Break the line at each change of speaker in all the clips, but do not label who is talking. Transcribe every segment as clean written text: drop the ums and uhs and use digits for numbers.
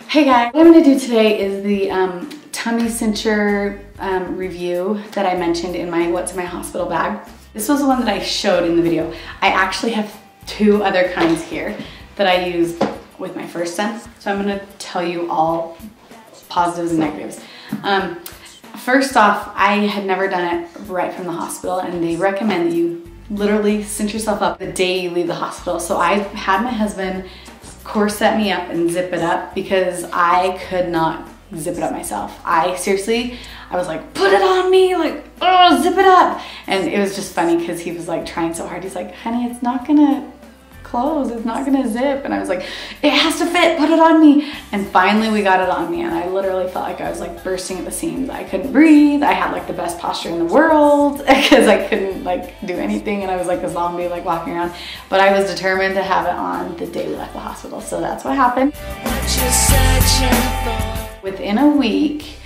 Hey guys, what I'm going to do today is the tummy cincher review that I mentioned in my what's in my hospital bag. This was the one that I showed in the video. I actually have two other kinds here that I use with my first son. So I'm going to tell you all positives and negatives. First off, I had never done it right from the hospital, and they recommend that you literally cinch yourself up the day you leave the hospital. So I had my husband corset me up and zip it up because I could not zip it up myself. I was like, put it on me, like, oh, zip it up. And it was just funny because he was like trying so hard. He's like, honey, it's not gonna close, it's not gonna zip. And I was like, it has to fit, put it on me. And finally we got it on me, and I literally felt like I was like bursting at the seams. I couldn't breathe. I had like the best posture in the world because I couldn't like do anything, and I was like a zombie like walking around. But I was determined to have it on the day we left the hospital, so that's what happened. Within a week,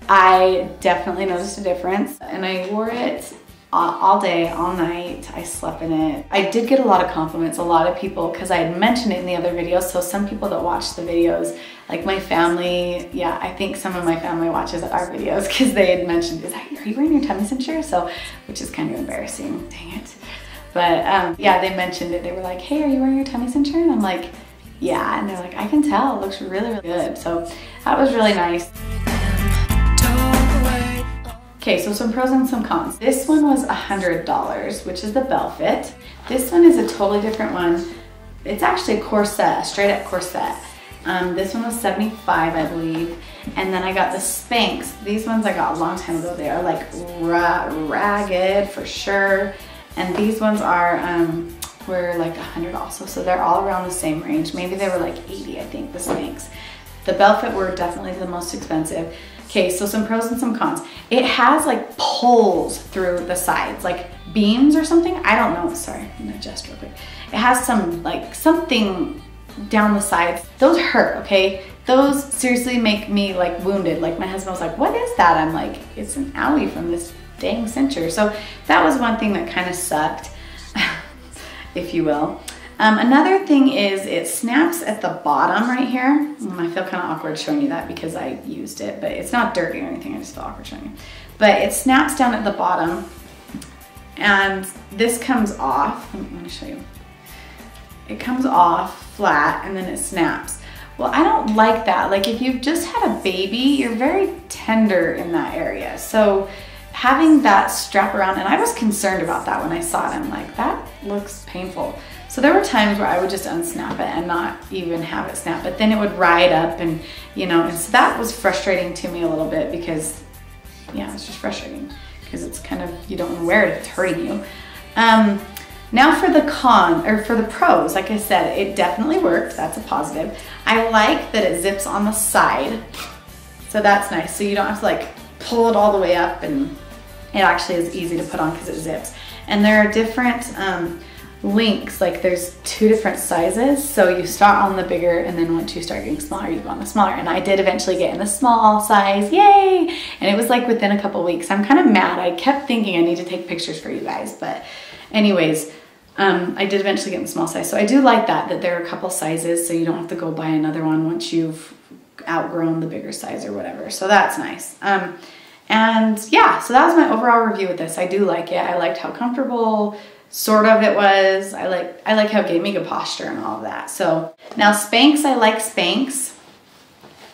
I definitely noticed a difference, and I wore it all day, all night. I slept in it. I did get a lot of compliments, a lot of people, because I had mentioned it in the other videos. So some people that watch the videos, like my family, yeah, I think some of my family watches our videos because they had mentioned, are you wearing your tummy cincher? So, which is kind of embarrassing, dang it. But yeah, they mentioned it. They were like, hey, are you wearing your tummy cincher? And I'm like, yeah. And they're like, I can tell, it looks really, really good. So that was really nice. Okay, so some pros and some cons. This one was $100, which is the bellefit. This one is a totally different one. It's actually a corset, a straight up corset. This one was $75, I believe. And then I got the Spanx. These ones I got a long time ago. They are like ragged for sure. And these ones are, were like $100 also. So they're all around the same range. Maybe they were like 80, I think, the Spanx. The bellefit were definitely the most expensive. Okay, so some pros and some cons. It has like pulls through the sides, like beams or something. I don't know, sorry, I'm gonna adjust real quick. It has some, like something down the sides. Those hurt, okay? Those seriously make me like wounded. Like my husband was like, what is that? I'm like, it's an owie from this dang cincher. So that was one thing that kind of sucked, if you will. Another thing is it snaps at the bottom right here. I feel kind of awkward showing you that because I used it, but it's not dirty or anything. I just feel awkward showing you. But it snaps down at the bottom, and this comes off. Let me show you. It comes off flat and then it snaps. Well, I don't like that. Like if you've just had a baby, you're very tender in that area. So having that strap around, and I was concerned about that when I saw it. I'm like, that looks painful. So there were times where I would just unsnap it and not even have it snap, but then it would ride up, and you know, and so that was frustrating to me a little bit because, yeah, it's just frustrating because it's kind of, you don't want to wear it if it's hurting you. Now for the for the pros, like I said, it definitely worked. That's a positive. I like that it zips on the side, so that's nice. So you don't have to like pull it all the way up, and it actually is easy to put on because it zips. And there are different links, like there's two different sizes, so you start on the bigger, and then once you start getting smaller, you go on the smaller. And I did eventually get in the small size, yay! And it was like within a couple weeks. I'm kind of mad. I kept thinking I need to take pictures for you guys, but anyways, I did eventually get in the small size. So I do like that there are a couple sizes, so you don't have to go buy another one once you've outgrown the bigger size or whatever. So that's nice. And yeah, so that was my overall review with this. I do like it. I liked how comfortable sort of it was. I like how it gave me good posture and all of that. So now Spanx, I like Spanx.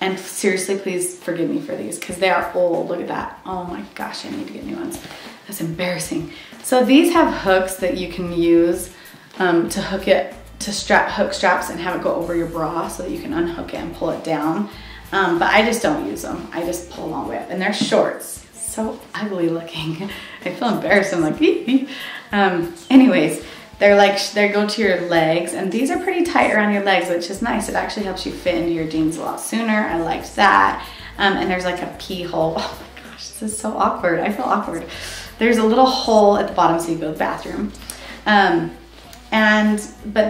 And seriously, please forgive me for these because they are old. Look at that. Oh my gosh, I need to get new ones. That's embarrassing. So these have hooks that you can use to hook it, to hook straps and have it go over your bra so that you can unhook it and pull it down. But I just don't use them. I just pull them all the way up. And they're shorts. So ugly looking. I feel embarrassed. I'm like, ee. Anyways, they go to your legs, and these are pretty tight around your legs, which is nice. It actually helps you fit into your jeans a lot sooner. I liked that. And there's like a pee hole. Oh my gosh, this is so awkward. I feel awkward. There's a little hole at the bottom so you go to the bathroom. But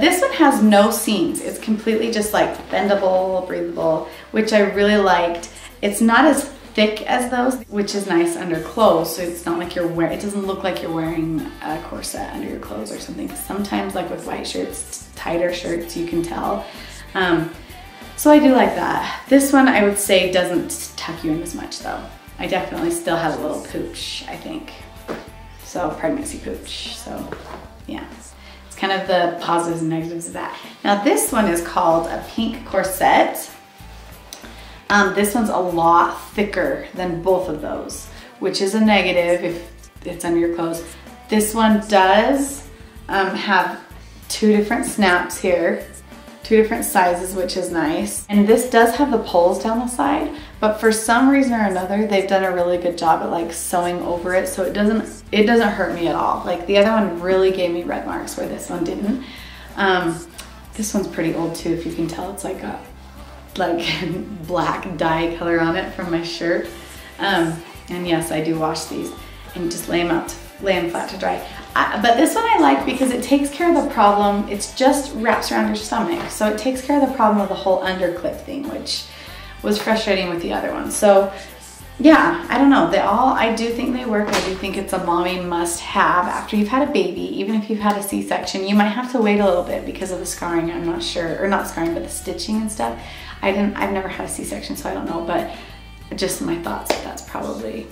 this one has no seams. It's completely just like bendable, breathable, which I really liked. It's not as thick as those, which is nice under clothes, so it's not like it doesn't look like you're wearing a corset under your clothes or something. Sometimes like with white shirts, tighter shirts, you can tell. So I do like that. This one I would say doesn't tuck you in as much though. I definitely still have a little pooch, I think. So pregnancy pooch, so yeah. It's kind of the positives and negatives of that. Now this one is called a pink corset. This one's a lot thicker than both of those, which is a negative if it's under your clothes. This one does have 2 different snaps here, 2 different sizes, which is nice. And this does have the pulls down the side, but for some reason or another, they've done a really good job at like sewing over it, so it doesn't hurt me at all. Like the other one really gave me red marks where this one didn't. This one's pretty old too, if you can tell. It's like a black dye color on it from my shirt. And yes, I do wash these and just lay them flat to dry. But this one I like because it takes care of the problem. It's just wraps around your stomach. So it takes care of the problem of the whole underclip thing, which was frustrating with the other one. So yeah, I don't know. I do think they work. I do think it's a mommy must have after you've had a baby. Even if you've had a C-section, you might have to wait a little bit because of the scarring. I'm not sure, or not scarring, but the stitching and stuff. I've never had a C-section, so I don't know, but just my thoughts, that's probably,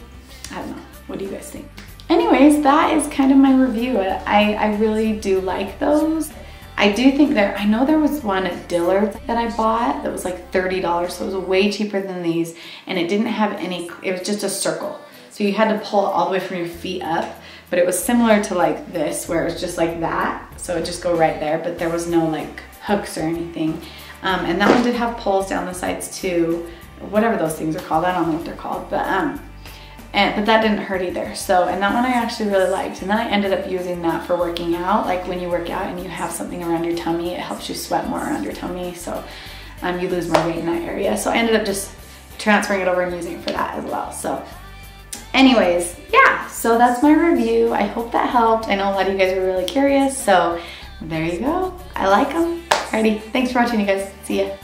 I don't know. What do you guys think? Anyways, that is kind of my review. I really do like those. I do think I know there was one at Dillard's that I bought that was like $30, so it was way cheaper than these, and it didn't have any, it was just a circle. So you had to pull it all the way from your feet up, but it was similar to like this, where it was just like that. So it would just go right there, but there was no like hooks or anything. And that one did have pulls down the sides too, whatever those things are called. I don't know what they're called, but that didn't hurt either. So, and that one I actually really liked. And then I ended up using that for working out. Like when you work out and you have something around your tummy, it helps you sweat more around your tummy. So you lose more weight in that area. So I ended up just transferring it over and using it for that as well. So anyways, yeah, so that's my review. I hope that helped. I know a lot of you guys were really curious. So there you go. I like them. Alrighty, thanks for watching, you guys. See ya.